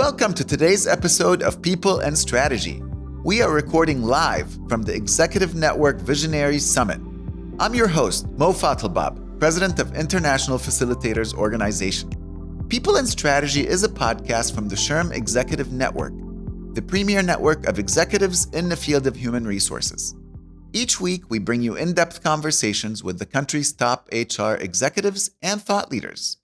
Welcome to today's episode of People and Strategy. We are recording live from the Executive Network Visionaries Summit. I'm your host, Mo Fatalbab, President of International Facilitators Organization. People and Strategy is a podcast from the SHRM Executive Network, the premier network of executives in the field of human resources. Each week, we bring you in-depth conversations with the country's top HR executives and thought leaders.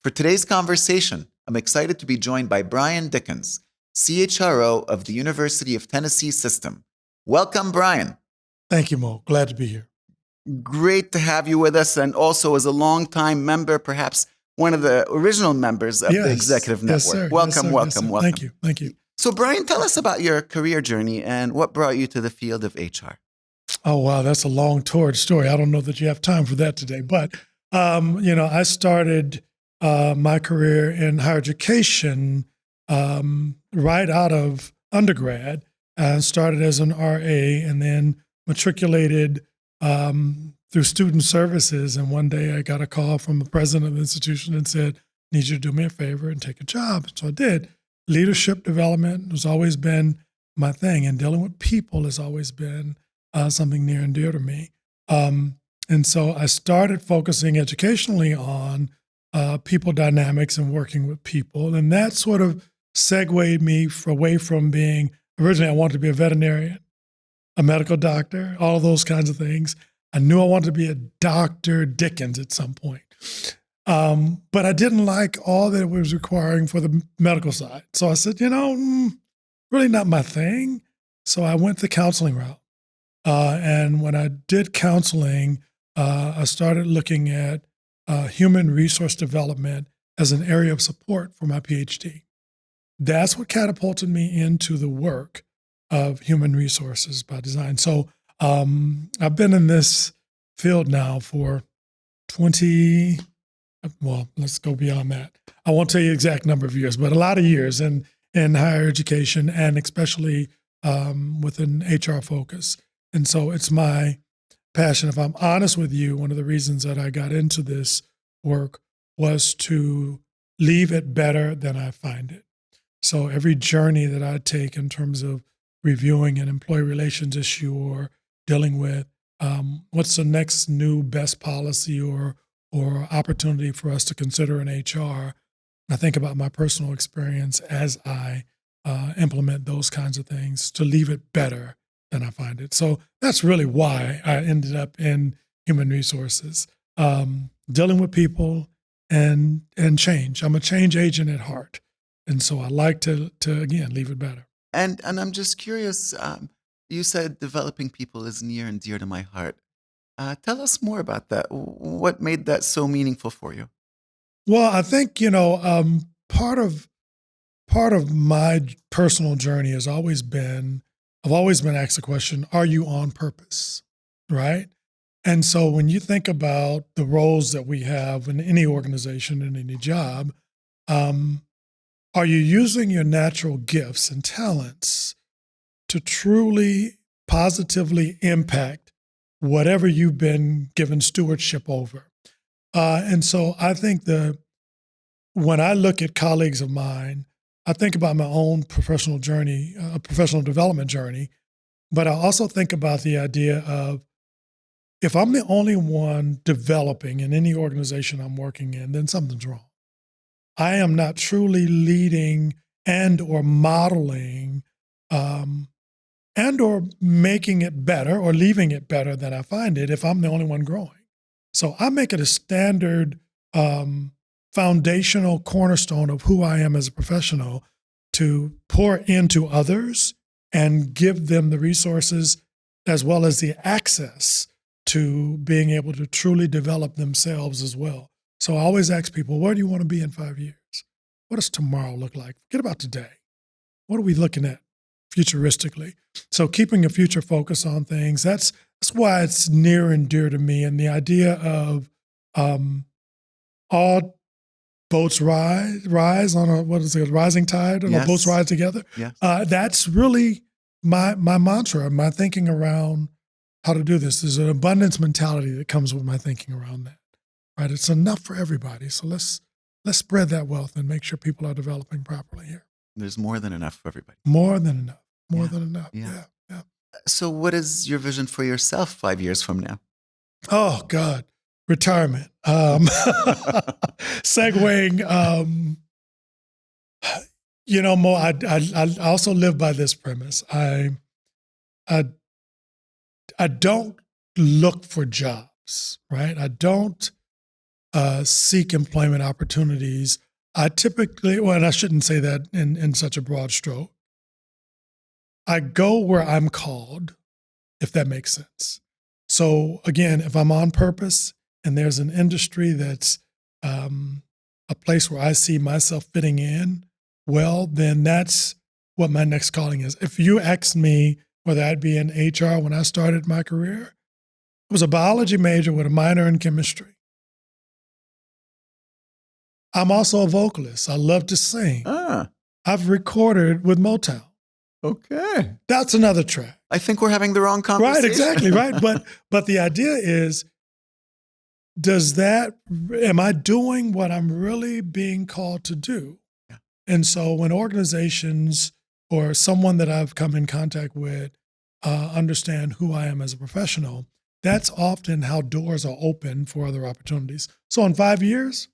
For today's conversation, I'm excited to be joined by Brian Dickens, CHRO of the University of Tennessee System. Welcome, Brian. Thank you, Mo. Glad to be here. Great to have you with us, and also as a longtime member, perhaps one of the original members of the Executive Network. Yes, sir. Welcome. Thank you. So, Brian, tell us about your career journey and what brought you to the field of HR. Oh, wow, that's a long, torrid story. I don't know that you have time for that today, but I started my career in higher education right out of undergrad. I started as an RA and then matriculated through student services. And one day I got a call from the president of the institution and said, "I need you to do me a favor and take a job." So I did. Leadership development has always been my thing, and dealing with people has always been something near and dear to me. And so I started focusing educationally on people dynamics and working with people. And that sort of segued me away from being, originally I wanted to be a veterinarian, a medical doctor, all of those kinds of things. I knew I wanted to be a Dr. Dickens at some point. But I didn't like all that it was requiring for the medical side. So I said, really not my thing. So I went the counseling route. And when I did counseling, I started looking at human resource development as an area of support for my PhD. That's what catapulted me into the work of human resources by design. So I've been in this field now for let's go beyond that. I won't tell you the exact number of years, but a lot of years in higher education and especially with an HR focus. And so it's my passion. If I'm honest with you, one of the reasons that I got into this work was to leave it better than I find it. So every journey that I take in terms of reviewing an employee relations issue or dealing with what's the next new best policy or opportunity for us to consider in HR, I think about my personal experience as I implement those kinds of things to leave it better than I find it. So that's really why I ended up in human resources, dealing with people and change. I'm a change agent at heart. And so I like to again, leave it better. And I'm just curious, you said developing people is near and dear to my heart. Tell us more about that. What made that so meaningful for you? Well, I think, part of my personal journey has always been, I've always been asked the question, are you on purpose, right? And so when you think about the roles that we have in any organization, in any job, are you using your natural gifts and talents to truly positively impact whatever you've been given stewardship over? And so I think when I look at colleagues of mine, I think about my own professional journey, professional development journey, but I also think about the idea of if I'm the only one developing in any organization I'm working in, then something's wrong. I am not truly leading and or modeling and or making it better or leaving it better than I find it if I'm the only one growing. So I make it a standard foundational cornerstone of who I am as a professional to pour into others and give them the resources as well as the access to being able to truly develop themselves as well. So I always ask people, where do you want to be in 5 years? What does tomorrow look like? Forget about today. What are we looking at futuristically? So keeping a future focus on things, that's why it's near and dear to me. And the idea of all boats rise on a rising tide, or Yes. boats rise together. Yes. That's really my mantra, my thinking around how to do this. There's an abundance mentality that comes with my thinking around that. Right? It's enough for everybody. So let's spread that wealth and make sure people are developing properly here. There's more than enough for everybody. More than enough. More Yeah. than enough. Yeah. Yeah. Yeah. So what is your vision for yourself 5 years from now? Oh God, retirement. Segueing. Mo, I also live by this premise. I don't look for jobs, right? I don't seek employment opportunities. I typically, well, and I shouldn't say that in such a broad stroke. I go where I'm called, if that makes sense. So again, if I'm on purpose and there's an industry that's a place where I see myself fitting in, well, then that's what my next calling is. If you asked me whether I'd be in HR when I started my career, I was a biology major with a minor in chemistry. I'm also a vocalist. I love to sing. Ah, I've recorded with Motown. okay. That's another track. I think we're having the wrong conversation. Right, exactly, right. But the idea is, am I doing what I'm really being called to do? Yeah. And so when organizations or someone that I've come in contact with understand who I am as a professional, that's often how doors are open for other opportunities. So in 5 years,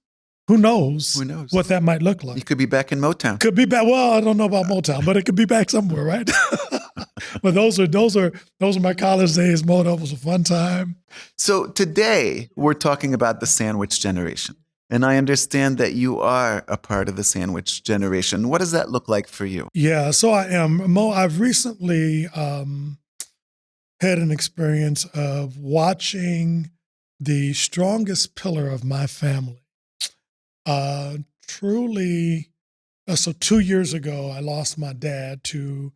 who knows what that might look like? You could be back in Motown. Could be back. Well, I don't know about Motown, but it could be back somewhere, right? But those are my college days. Motown was a fun time. So today we're talking about the sandwich generation. And I understand that you are a part of the sandwich generation. What does that look like for you? Yeah, so I am. Mo, I've recently had an experience of watching the strongest pillar of my family. Truly, so 2 years ago, I lost my dad to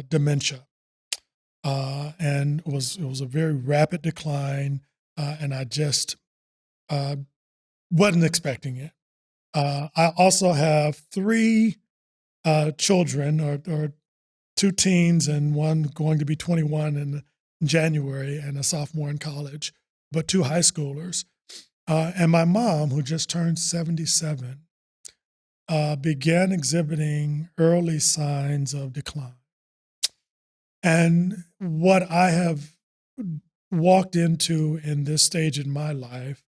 dementia. And it was a very rapid decline, and I just wasn't expecting it. I also have 3 children, or 2 teens and one going to be 21 in January and a sophomore in college, but 2 high schoolers. And my mom, who just turned 77, began exhibiting early signs of decline. And what I have walked into in this stage in my life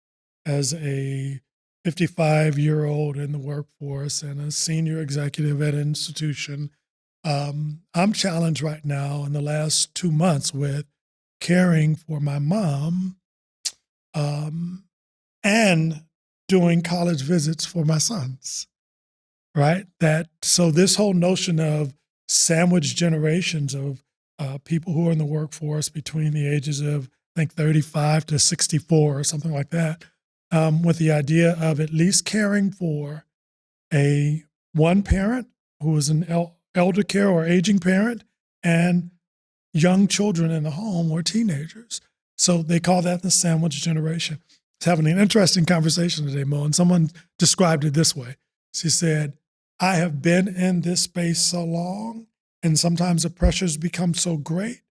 as a 55-year-old in the workforce and a senior executive at an institution, I'm challenged right now in the last 2 months with caring for my mom and doing college visits for my sons, right? So this whole notion of sandwich generations of people who are in the workforce between the ages of, I think, 35 to 64 or something like that, with the idea of at least caring for one parent who is an elder care or aging parent and young children in the home or teenagers. So they call that the sandwich generation. I was having an interesting conversation today, Mo, and someone described it this way. She said, I have been in this space so long, and sometimes the pressures become so great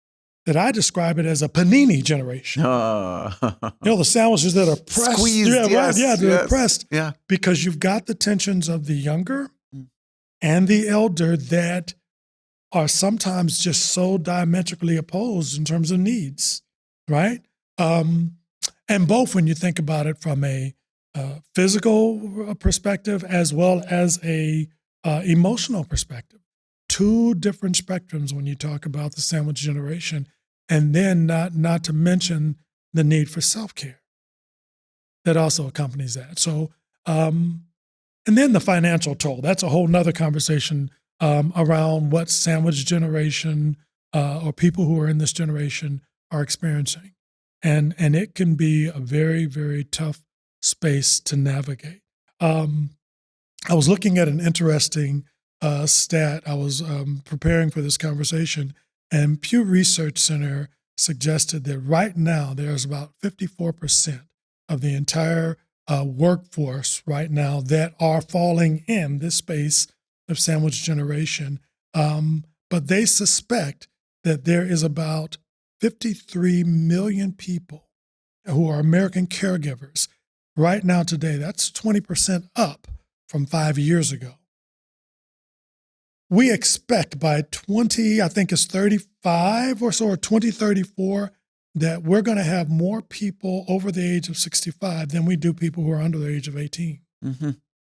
that I describe it as a panini generation. The sandwiches that are pressed. Squeezed, yeah, yes, right. Yeah, they're yes. pressed. Yeah. Because you've got the tensions of the younger and the elder that are sometimes just so diametrically opposed in terms of needs, right? And both, when you think about it from a physical perspective as well as a emotional perspective. 2 different spectrums when you talk about the sandwich generation, and then not to mention the need for self-care that also accompanies that. So, and then the financial toll. That's a whole nother conversation around what sandwich generation or people who are in this generation are experiencing. And it can be a very, very tough space to navigate. I was looking at an interesting stat. I was preparing for this conversation, and Pew Research Center suggested that right now there's about 54% of the entire workforce right now that are falling in this space of sandwich generation. But they suspect that there is about 53 million people who are American caregivers right now today. That's 20% up from 5 years ago. we expect by 2035 or so, or 2034, that we're going to have more people over the age of 65 than we do people who are under the age of 18. Mm-hmm.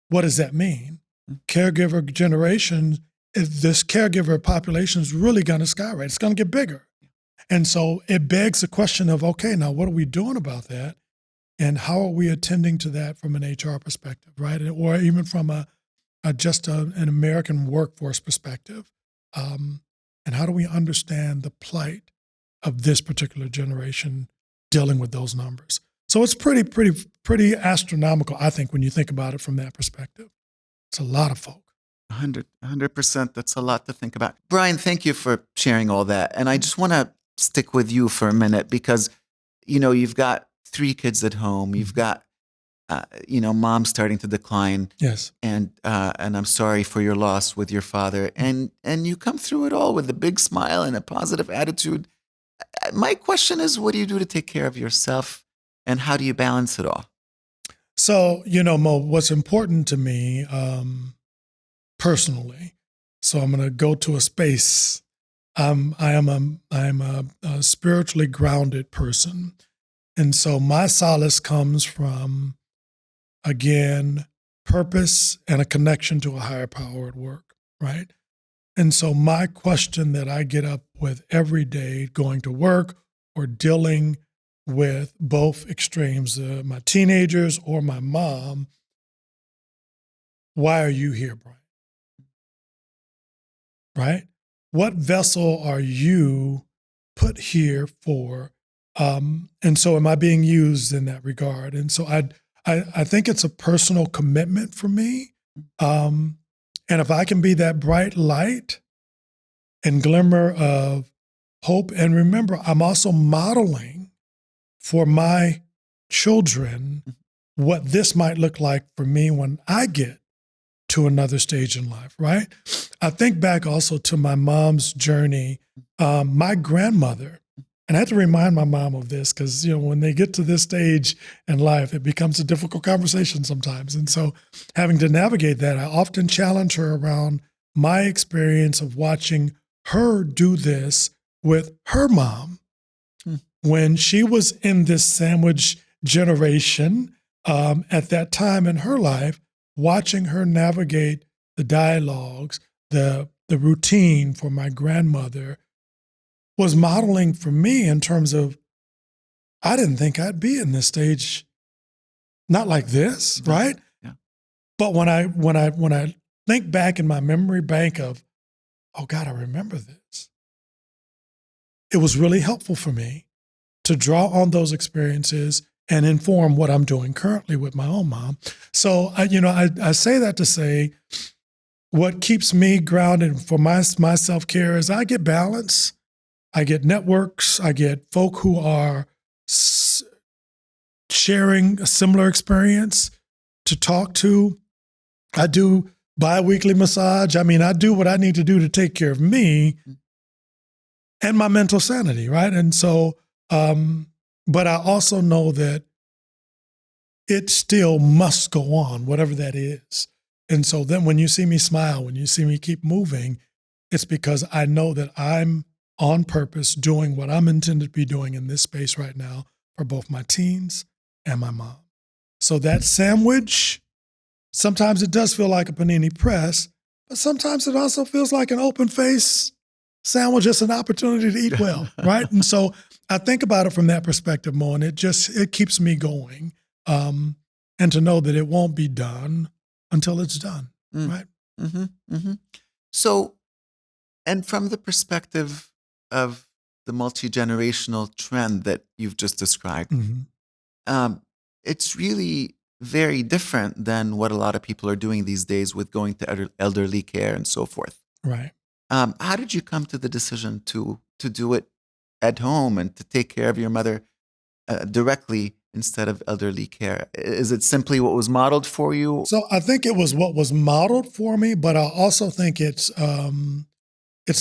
What does that mean? Caregiver generation, this caregiver population is really going to skyrocket. It's going to get bigger. And so it begs the question of, okay, now what are we doing about that? And how are we attending to that from an HR perspective, right? Or even from an American workforce perspective. And how do we understand the plight of this particular generation dealing with those numbers? So it's pretty astronomical, I think, when you think about it from that perspective. It's a lot of folk. 100%. That's a lot to think about. Brian, thank you for sharing all that. And I just want to stick with you for a minute because, you've got 3 kids at home. You've got, mom starting to decline. Yes. And I'm sorry for your loss with your father. And you come through it all with a big smile and a positive attitude. My question is, what do you do to take care of yourself? And how do you balance it all? So, Mo, what's important to me personally, so I'm going to go to a space. I am a spiritually grounded person. And so my solace comes from, again, purpose and a connection to a higher power at work, right? And so my question that I get up with every day going to work or dealing with both extremes, my teenagers or my mom, why are you here, Brian? Right? What vessel are you put here for? And so am I being used in that regard? And so I think it's a personal commitment for me. And if I can be that bright light and glimmer of hope, and remember, I'm also modeling for my children what this might look like for me when I get to another stage in life, right? I think back also to my mom's journey. My grandmother, and I have to remind my mom of this because, when they get to this stage in life, it becomes a difficult conversation sometimes. And so having to navigate that, I often challenge her around my experience of watching her do this with her mom when she was in this sandwich generation at that time in her life, watching her navigate the dialogues, the routine for my grandmother was modeling for me in terms of, I didn't think I'd be in this stage, not like this, right? Yeah. But when I think back in my memory bank of, oh God, I remember this, it was really helpful for me to draw on those experiences and inform what I'm doing currently with my own mom. So I say that to say, what keeps me grounded for my self-care is I get balance. I get networks. I get folk who are sharing a similar experience to talk to. I do bi-weekly massage. I do what I need to do to take care of me and my mental sanity, right? And so, but I also know that it still must go on, whatever that is. And so then when you see me smile, when you see me keep moving, it's because I know that I'm on purpose doing what I'm intended to be doing in this space right now for both my teens and my mom. So that sandwich, sometimes it does feel like a panini press, but sometimes it also feels like an open face sandwich. It's an opportunity to eat well, right? And so I think about it from that perspective, Mo, and it keeps me going. And to know that it won't be done until it's done, right? Mm-hmm, mm-hmm. So, and from the perspective of the multi-generational trend that you've just described, it's really very different than what a lot of people are doing these days with going to elderly care and so forth. Right. How did you come to the decision to do it at home and to take care of your mother directly instead of elderly care? Is it simply what was modeled for you? So I think it was what was modeled for me, but I also think it's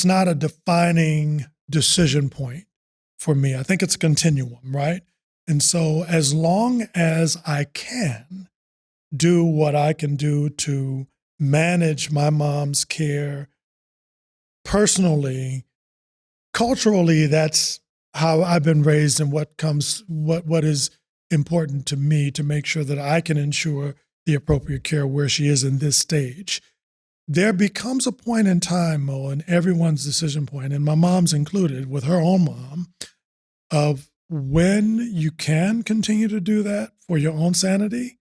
not a defining decision point for me. I think it's a continuum, right? And so as long as I can do what I can do to manage my mom's care personally, culturally, that's how I've been raised and what is important to me to make sure that I can ensure the appropriate care where she is in this stage. There becomes a point in time, Mo, in everyone's decision point, and my mom's included with her own mom, of when you can continue to do that for your own sanity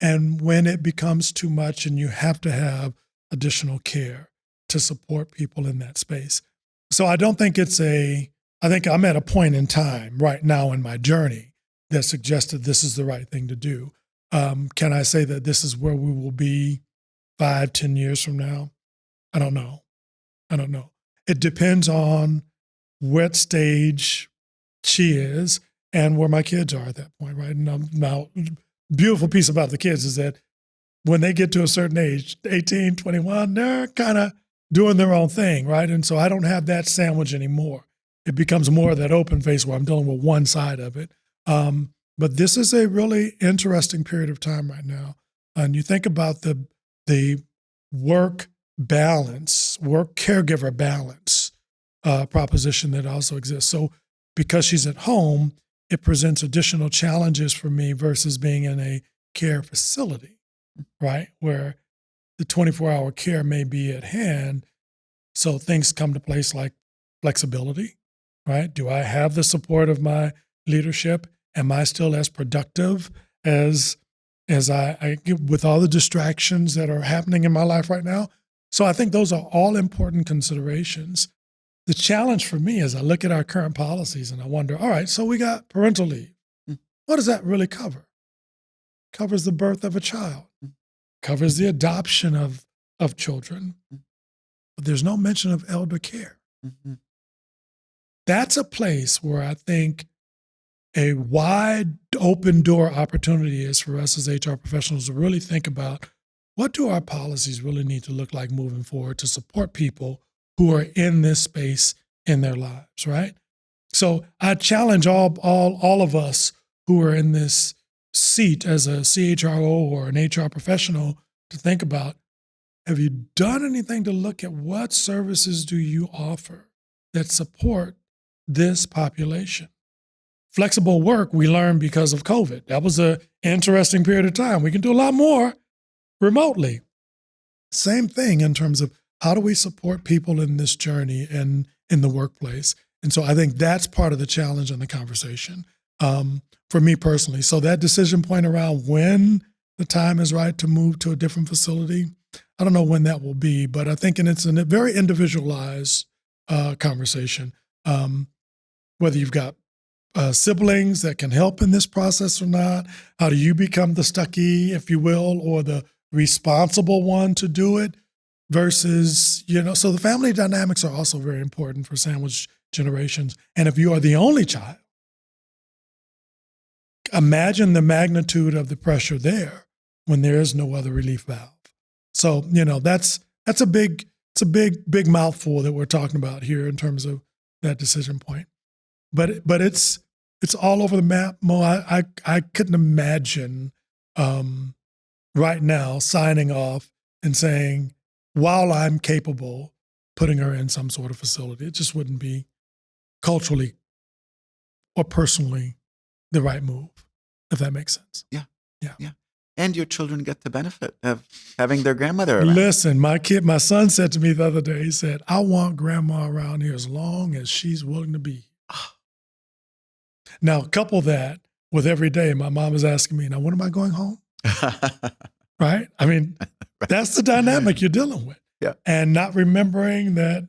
and when it becomes too much and you have to have additional care to support people in that space. So I don't think I think I'm at a point in time right now in my journey that suggested this is the right thing to do. Can I say that this is where we will be 5, 10 years from now? I don't know. It depends on what stage she is and where my kids are at that point, right? Now, beautiful piece about the kids is that when they get to a certain age, 18, 21, they're kind of doing their own thing, right? And so I don't have that sandwich anymore. It becomes more of that open face where I'm dealing with one side of it. But this is a really interesting period of time right now. And you think about the work balance, work caregiver balance proposition that also exists. So because she's at home, it presents additional challenges for me versus being in a care facility, right? Where the 24-hour care may be at hand. So things come to place like flexibility, right? Do I have the support of my leadership? Am I still as productive as I with all the distractions that are happening in my life right now? So I think those are all important considerations. The challenge for me is I look at our current policies and I wonder, all right, so we got parental leave. What does that really cover? Covers the birth of a child, covers the adoption of children, but there's no mention of elder care. That's a place where I think a wide open door opportunity is for us as HR professionals to really think about what do our policies really need to look like moving forward to support people who are in this space in their lives, right? So I challenge all of us who are in this seat as a CHRO or an HR professional to think about, have you done anything to look at what services do you offer that support this population? Flexible work we learned because of COVID. That was an interesting period of time. We can do a lot more remotely. Same thing in terms of how do we support people in this journey and in the workplace? And so I think that's part of the challenge and the conversation for me personally. So that decision point around when the time is right to move to a different facility, I don't know when that will be, but I think it's a very individualized conversation. Whether you've got siblings that can help in this process or not, how do you become the stucky, if you will, or the responsible one to do it? Versus, so the family dynamics are also very important for sandwich generations. And if you are the only child, imagine the magnitude of the pressure there when there is no other relief valve. So, that's a big mouthful that we're talking about here in terms of that decision point. But it's all over the map, Mo. I couldn't imagine right now signing off and saying, while I'm capable, putting her in some sort of facility. It just wouldn't be culturally or personally the right move, if that makes sense. Yeah. And your children get the benefit of having their grandmother around. Listen, my son said to me the other day, he said, I want grandma around here as long as she's willing to be. Now, couple that with every day, my mom is asking me, now, when am I going home? Right? I mean, that's the dynamic you're dealing with. Yeah. And not remembering that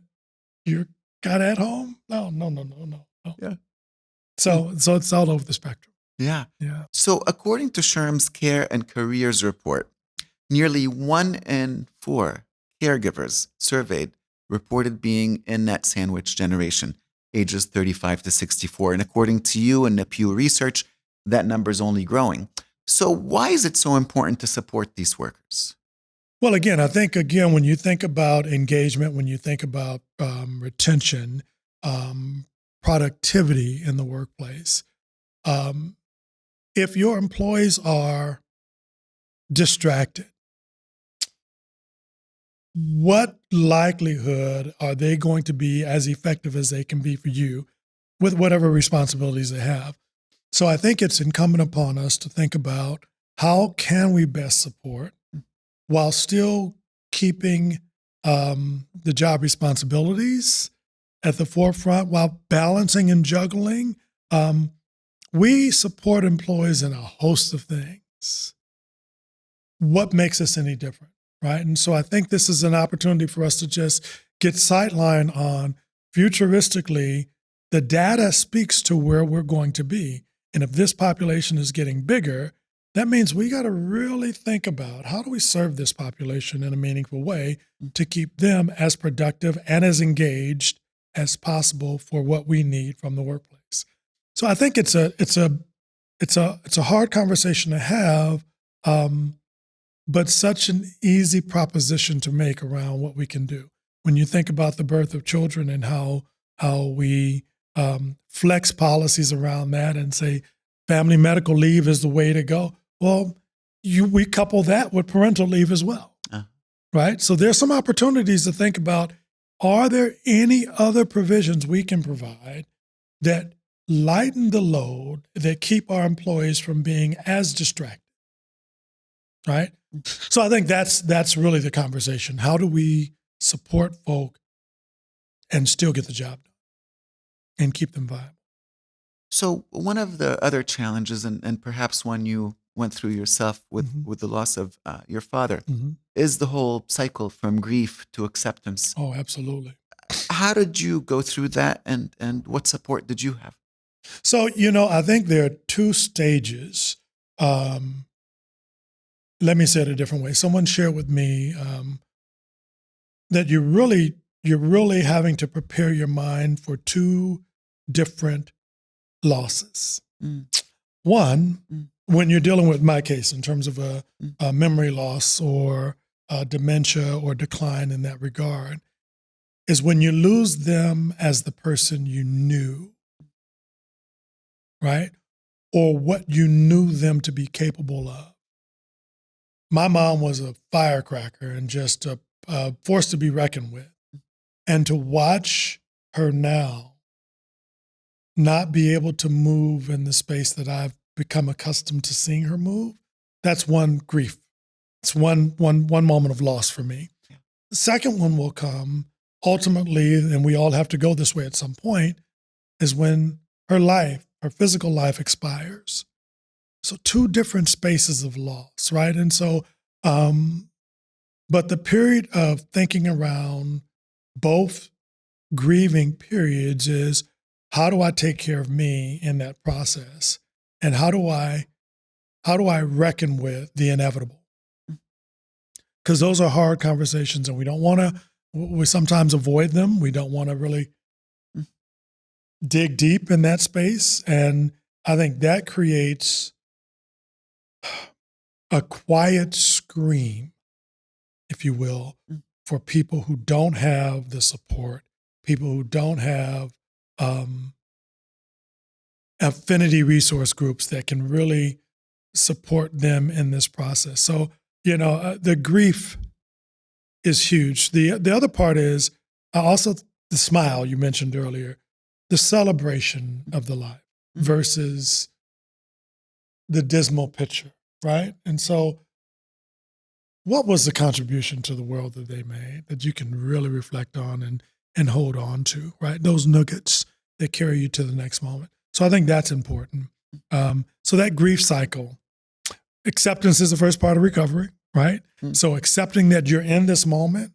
you're kind of at home. No. Yeah. So it's all over the spectrum. Yeah. Yeah. So according to SHRM's Care and Careers report, nearly 1 in 4 caregivers surveyed reported being in that sandwich generation, ages 35 to 64. And according to you and the Pew Research, that number is only growing. So why is it so important to support these workers? Well, again, I think, when you think about engagement, when you think about retention, productivity in the workplace, if your employees are distracted, what likelihood are they going to be as effective as they can be for you with whatever responsibilities they have? So I think it's incumbent upon us to think about how can we best support while still keeping the job responsibilities at the forefront while balancing and juggling. We support employees in a host of things. What makes us any different, right? And so I think this is an opportunity for us to just get sidelined on futuristically. The data speaks to where we're going to be. And if this population is getting bigger, that means we got to really think about how do we serve this population in a meaningful way to keep them as productive and as engaged as possible for what we need from the workplace. So I think it's a hard conversation to have, but such an easy proposition to make around what we can do. When you think about the birth of children and how we flex policies around that and say family medical leave is the way to go. Well, we couple that with parental leave as well, right? So there's some opportunities to think about, are there any other provisions we can provide that lighten the load, that keep our employees from being as distracted, right? So I think that's really the conversation. How do we support folk and still get the job done and keep them viable? So one of the other challenges, and perhaps one you went through yourself with the loss of your father, is the whole cycle from grief to acceptance. Oh, absolutely. How did you go through that, and what support did you have? So, I think there are two stages. Let me say it a different way. Someone shared with me that you're really having to prepare your mind for two different losses. One, when you're dealing with my case in terms of a memory loss or dementia or decline in that regard, is when you lose them as the person you knew, right? Or what you knew them to be capable of. My mom was a firecracker and just a force to be reckoned with. And to watch her now not be able to move in the space that I've become accustomed to seeing her move, that's one grief. It's one moment of loss for me. Yeah. The second one will come ultimately, and we all have to go this way at some point, is when her physical life expires. So two different spaces of loss, right? And so, but the period of thinking around both grieving periods is, how do I take care of me in that process? And how do I reckon with the inevitable? Because those are hard conversations, and we sometimes avoid them. We don't want to really dig deep in that space. And I think that creates a quiet scream, if you will, for people who don't have the support, people who don't have affinity resource groups that can really support them in this process. So, the grief is huge. The other part is also the smile you mentioned earlier, the celebration of the life versus the dismal picture, right? And so what was the contribution to the world that they made that you can really reflect on and hold on to, right? Those nuggets that carry you to the next moment. So I think that's important. So that grief cycle, acceptance is the first part of recovery, right? So accepting that you're in this moment,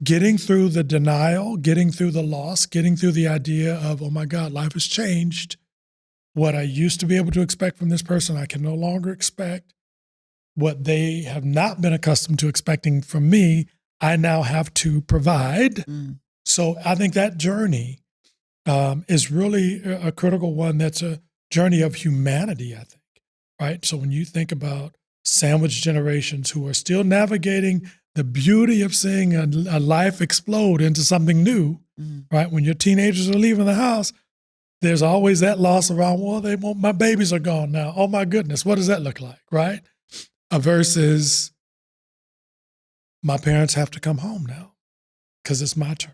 getting through the denial, getting through the loss, getting through the idea of, oh my God, life has changed. What I used to be able to expect from this person, I can no longer expect. What they have not been accustomed to expecting from me, I now have to provide. So I think that journey is really a critical one. That's a journey of humanity, I think, right? So when you think about sandwich generations who are still navigating the beauty of seeing a life explode into something new, right? When your teenagers are leaving the house, there's always that loss around, well, my babies are gone now. Oh my goodness, what does that look like, right? Versus my parents have to come home now because it's my turn.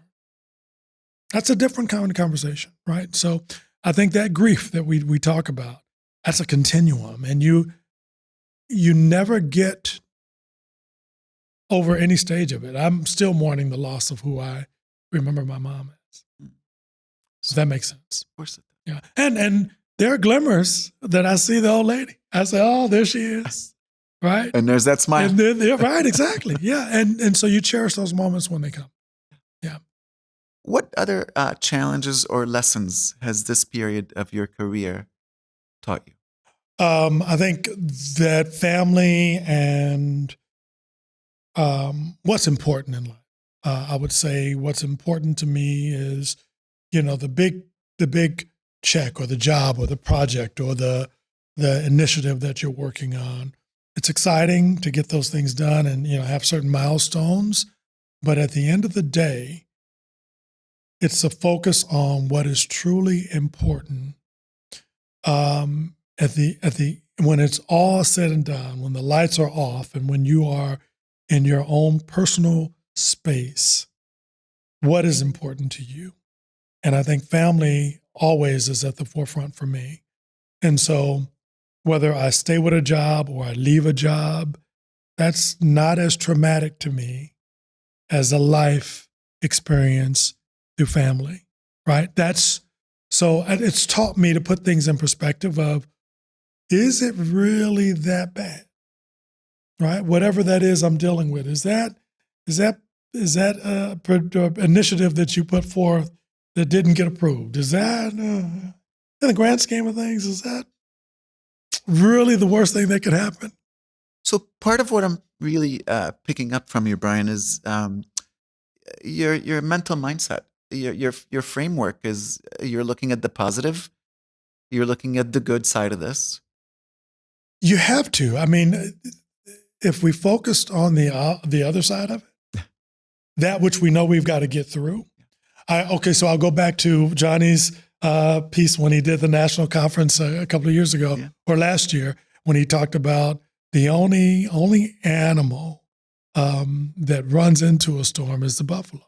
That's a different kind of conversation, right? So I think that grief that we talk about, that's a continuum, and you never get over any stage of it. I'm still mourning the loss of who I remember my mom as. If that makes sense. Of course it does. Yeah. And there are glimmers that I see the old lady. I say, oh, there she is. Right? And there's that smile. And then, yeah, right, exactly. Yeah. And so you cherish those moments when they come. Yeah. What other challenges or lessons has this period of your career taught you? I think that family and what's important in life. I would say what's important to me is, the big check or the job or the project or the initiative that you're working on. It's exciting to get those things done and, have certain milestones. But at the end of the day, it's a focus on what is truly important. When it's all said and done, when the lights are off and when you are in your own personal space, what is important to you? And I think family always is at the forefront for me. And so whether I stay with a job or I leave a job, that's not as traumatic to me as a life experience through family, right? So it's taught me to put things in perspective of, is it really that bad? Right? Whatever that is I'm dealing with, is that initiative that you put forth that didn't get approved? Is that, in the grand scheme of things, is that really the worst thing that could happen? So part of what I'm really picking up from you, Brian, is your mental mindset. Your framework is you're looking at the positive, you're looking at the good side of this. You have to. I mean, if we focused on the other side of it, that which we know we've got to get through. So I'll go back to Johnny's piece when he did the national conference a couple of years ago or last year, when he talked about the only animal that runs into a storm is the buffalo.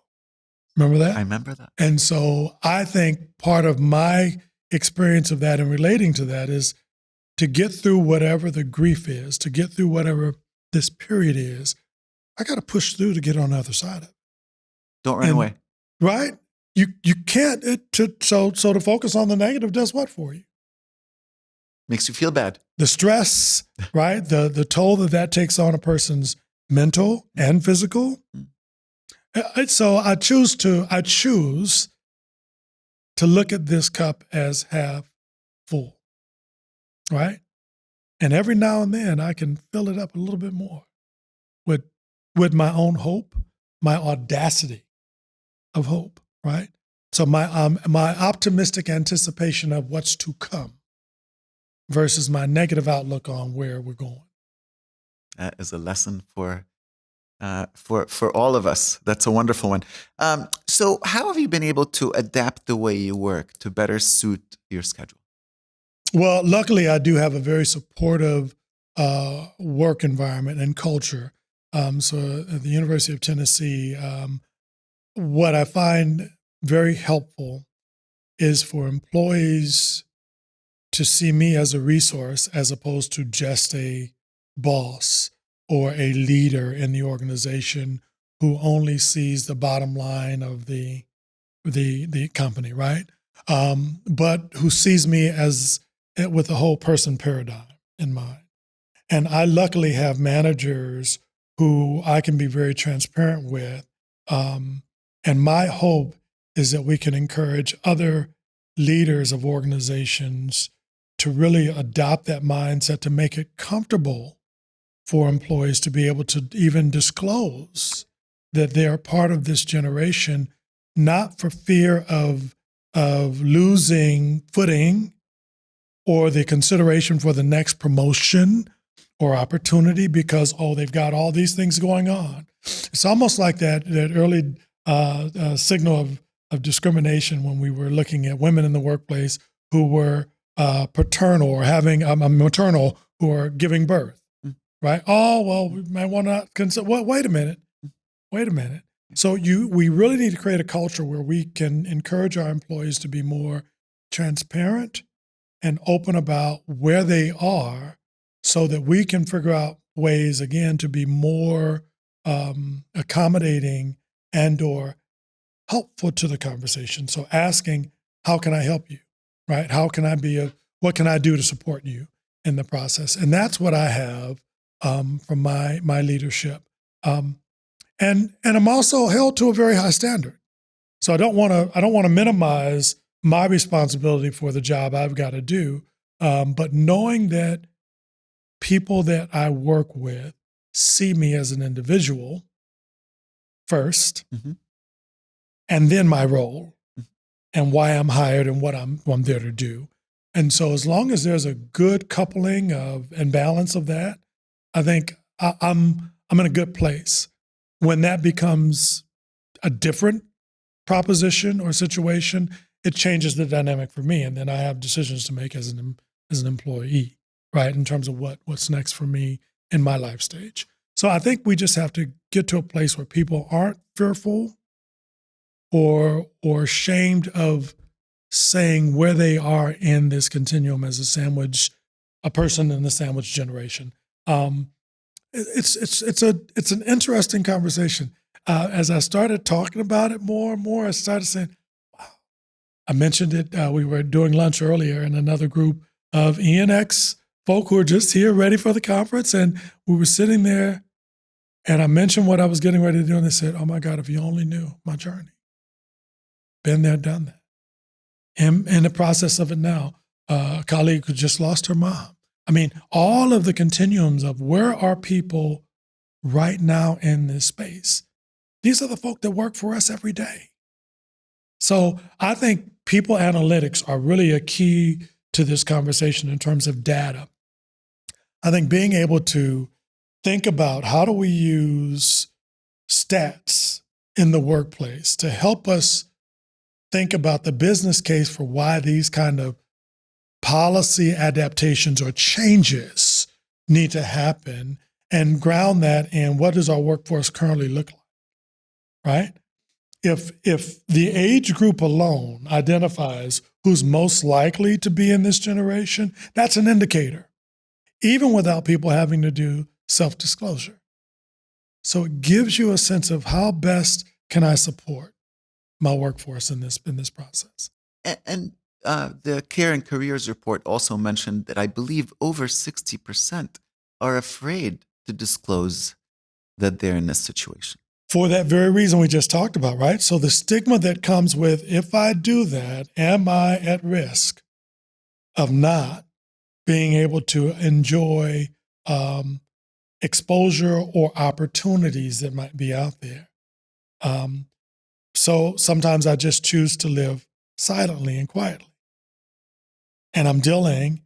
Remember that? I remember that. And so I think part of my experience of that and relating to that is to get through whatever the grief is, to get through whatever this period is, I got to push through to get on the other side of it. Don't run away. Right? You can't. So to focus on the negative does what for you? Makes you feel bad. The stress, right? The toll that takes on a person's mental and physical. So I choose to look at this cup as half full, right? And every now and then I can fill it up a little bit more with my own hope, my audacity of hope, right? So my optimistic anticipation of what's to come versus my negative outlook on where we're going. That is a lesson for all of us. That's a wonderful one. So how have you been able to adapt the way you work to better suit your schedule? Well, luckily, I do have a very supportive work environment and culture. So at the University of Tennessee, what I find very helpful is for employees to see me as a resource as opposed to just a boss or a leader in the organization who only sees the bottom line of the company, right? But who sees me as with the whole person paradigm in mind. And I luckily have managers who I can be very transparent with. And my hope is that we can encourage other leaders of organizations to really adopt that mindset, to make it comfortable for employees to be able to even disclose that they are part of this generation, not for fear of losing footing or the consideration for the next promotion or opportunity because, they've got all these things going on. It's almost like that early signal of discrimination when we were looking at women in the workplace who were paternal or having maternal who are giving birth, right? We might want to consider, wait a minute. wait a minute. So we really need to create a culture where we can encourage our employees to be more transparent and open about where they are so that we can figure out ways, again, to be more accommodating and or helpful to the conversation. So asking, how can I help you, right? What can I do to support you in the process? And that's what I have from my leadership. And I'm also held to a very high standard. So I don't want to minimize my responsibility for the job I've got to do, but knowing that people that I work with see me as an individual first, and then my role and why I'm hired and what I'm there to do. And so as long as there's a good coupling of and balance of that, I think I'm in a good place. When that becomes a different proposition or situation, it changes the dynamic for me, and then I have decisions to make as an employee, right, in terms of what's next for me in my life stage. So I think we just have to get to a place where people aren't fearful or ashamed of saying where they are in this continuum as a person in the sandwich generation. It's an interesting conversation. As I started talking about it more and more, I started saying, wow. I mentioned it. We were doing lunch earlier in another group of ENX folk who are just here ready for the conference. And we were sitting there and I mentioned what I was getting ready to do. And they said, oh my God, if you only knew my journey. Been there, done that. In the process of it now, a colleague who just lost her mom. I mean, all of the continuums of where are people right now in this space. These are the folk that work for us every day. So I think people analytics are really a key to this conversation in terms of data. I think being able to think about how do we use stats in the workplace to help us think about the business case for why these kind of policy adaptations or changes need to happen, and ground that in what does our workforce currently look like, right? If the age group alone identifies who's most likely to be in this generation, that's an indicator, even without people having to do self-disclosure. So it gives you a sense of how best can I support my workforce in this process. And the Care and Careers report also mentioned that I believe over 60% are afraid to disclose that they're in this situation. For that very reason we just talked about, right? So the stigma that comes with, if I do that, am I at risk of not being able to enjoy exposure or opportunities that might be out there? So sometimes I just choose to live silently and quietly. And I'm dealing,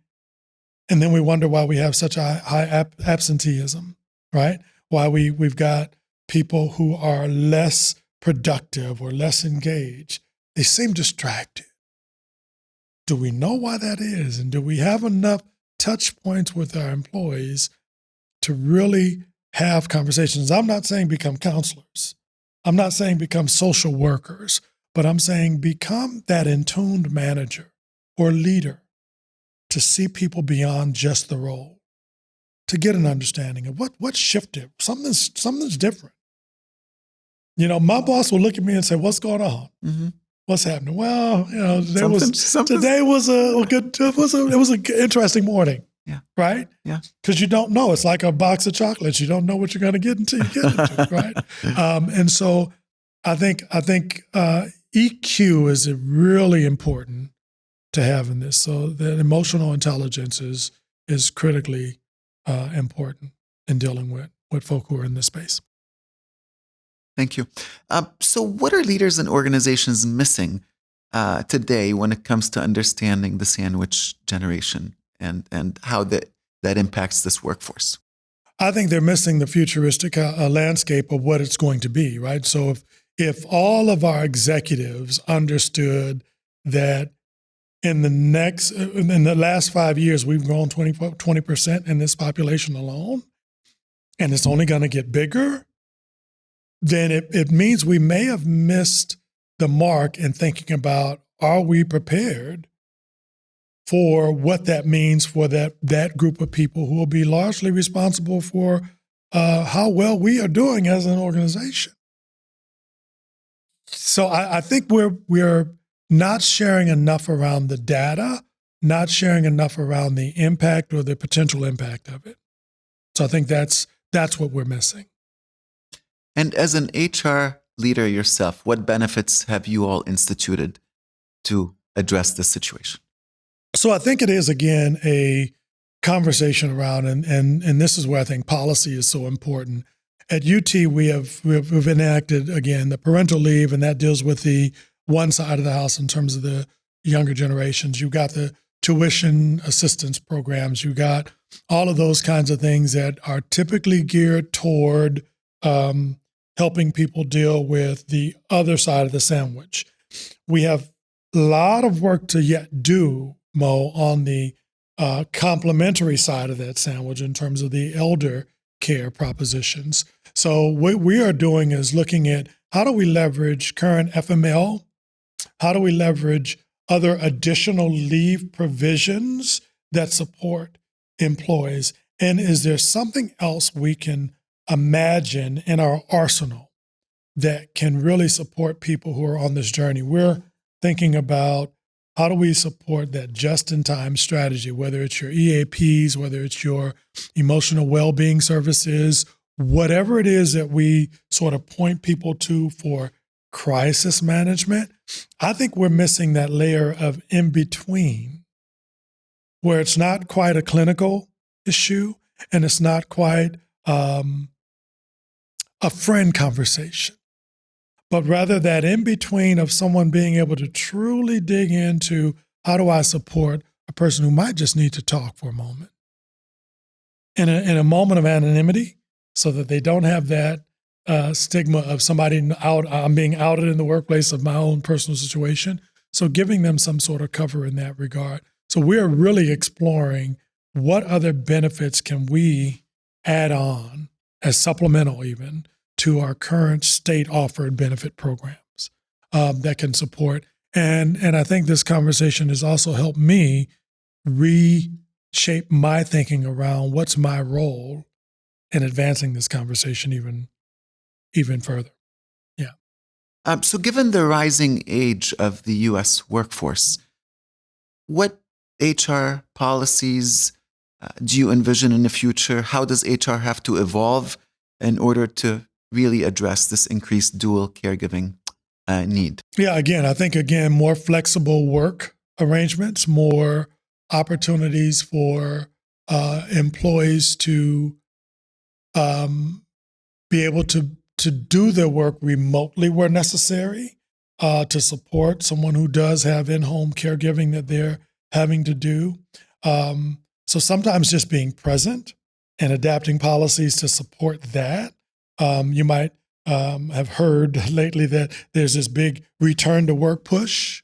and then we wonder why we have such a high absenteeism, right? Why we've got people who are less productive or less engaged. They seem distracted. Do we know why that is? And do we have enough touch points with our employees to really have conversations? I'm not saying become counselors. I'm not saying become social workers, but I'm saying become that in-tuned manager or leader to see people beyond just the role, to get an understanding of what shifted. Something's different. You know, my boss will look at me and say, "What's going on? Mm-hmm. What's happening?" Well, you know, today was an interesting morning. Yeah. Right? Yeah. Because you don't know. It's like a box of chocolates. You don't know what you're going to get until you get into it, right? And so I think EQ is really important to have in this. So that emotional intelligence is critically important in dealing with folk who are in this space. Thank you. So what are leaders and organizations missing today when it comes to understanding the sandwich generation and how that impacts this workforce? I think they're missing the futuristic landscape of what it's going to be, right? So if all of our executives understood that in the last 5 years, we've grown 20% in this population alone, and it's only going to get bigger, then it means we may have missed the mark in thinking about, are we prepared for what that means for that group of people who will be largely responsible for how well we are doing as an organization. So I think we're not sharing enough around the data, not sharing enough around the impact or the potential impact of it. So I think that's what we're missing. And as an HR leader yourself, what benefits have you all instituted to address this situation? So I think it is, again, a conversation around, and this is where I think policy is so important. At UT, we've enacted, again, the parental leave, and that deals with the one side of the house in terms of the younger generations. You've got the tuition assistance programs. You've got all of those kinds of things that are typically geared toward helping people deal with the other side of the sandwich. We have a lot of work to yet do, Mo, on the complementary side of that sandwich in terms of the elder care propositions. So what we are doing is looking at how do we leverage current FML? How do we leverage other additional leave provisions that support employees? And is there something else we can imagine in our arsenal that can really support people who are on this journey? We're thinking about how do we support that just-in-time strategy, whether it's your EAPs, whether it's your emotional well-being services, whatever it is that we sort of point people to for crisis management. I think we're missing that layer of in-between where it's not quite a clinical issue and it's not quite a friend conversation, but rather that in-between of someone being able to truly dig into how do I support a person who might just need to talk for a moment in a moment of anonymity so that they don't have that stigma of somebody I'm being outed in the workplace of my own personal situation. So giving them some sort of cover in that regard. So we're really exploring what other benefits can we add on as supplemental even to our current state-offered benefit programs that can support. And I think this conversation has also helped me reshape my thinking around what's my role in advancing this conversation even further. Yeah. So given the rising age of the U.S. workforce, what HR policies do you envision in the future? How does HR have to evolve in order to really address this increased dual caregiving need? Yeah, I think more flexible work arrangements, more opportunities for employees to be able to do their work remotely where necessary, to support someone who does have in-home caregiving that they're having to do. So sometimes just being present and adapting policies to support that. You might have heard lately that there's this big return to work push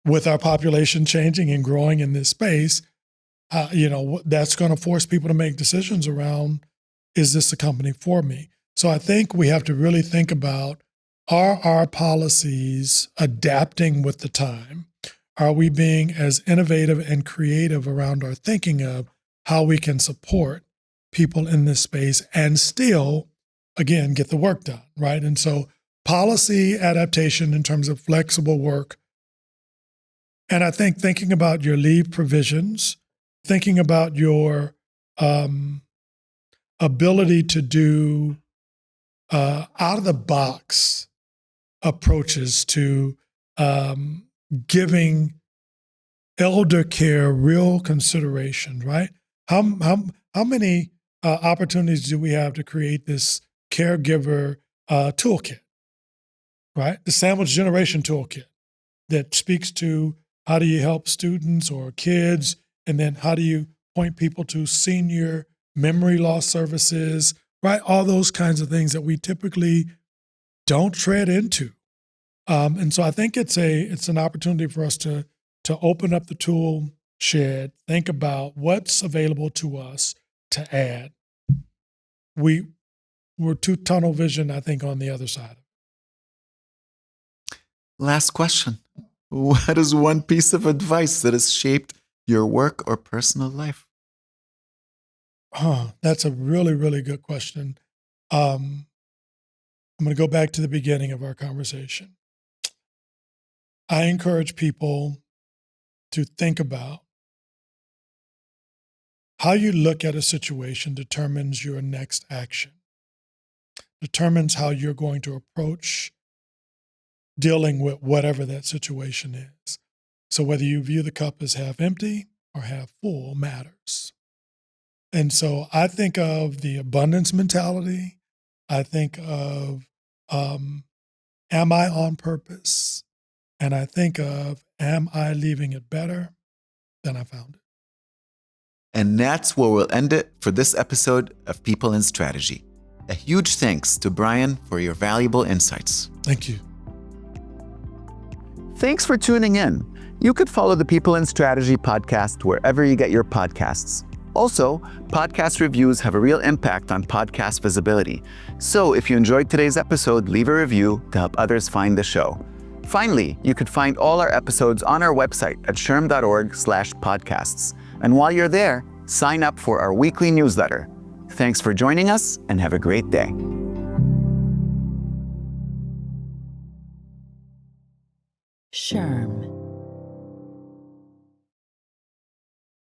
with our population changing and growing in this space. That's going to force people to make decisions around, is this a company for me? So I think we have to really think about, are our policies adapting with the time? Are we being as innovative and creative around our thinking of how we can support people in this space and still, again, get the work done, right? And so policy adaptation in terms of flexible work. And I think thinking about your leave provisions, thinking about your ability to do out-of-the-box approaches to giving elder care real consideration, right? How many opportunities do we have to create this caregiver toolkit, right? The sandwich generation toolkit that speaks to how do you help students or kids, and then how do you point people to senior memory loss services, right? All those kinds of things that we typically don't tread into. And so I think it's an opportunity for us to open up the tool shed, think about what's available to us to add. We we're too tunnel vision, I think, on the other side. Last question. What is one piece of advice that has shaped your work or personal life? That's a really, really good question. I'm going to go back to the beginning of our conversation. I encourage people to think about how you look at a situation determines your next action, determines how you're going to approach dealing with whatever that situation is. So whether you view the cup as half empty or half full matters. And so I think of the abundance mentality. I think of, am I on purpose? And I think of, am I leaving it better than I found it? And that's where we'll end it for this episode of People and Strategy. A huge thanks to Brian for your valuable insights. Thank you. Thanks for tuning in. You could follow the People and Strategy podcast wherever you get your podcasts. Also, podcast reviews have a real impact on podcast visibility. So if you enjoyed today's episode, leave a review to help others find the show. Finally, you could find all our episodes on our website at shrm.org/podcasts. And while you're there, sign up for our weekly newsletter. Thanks for joining us and have a great day. SHRM.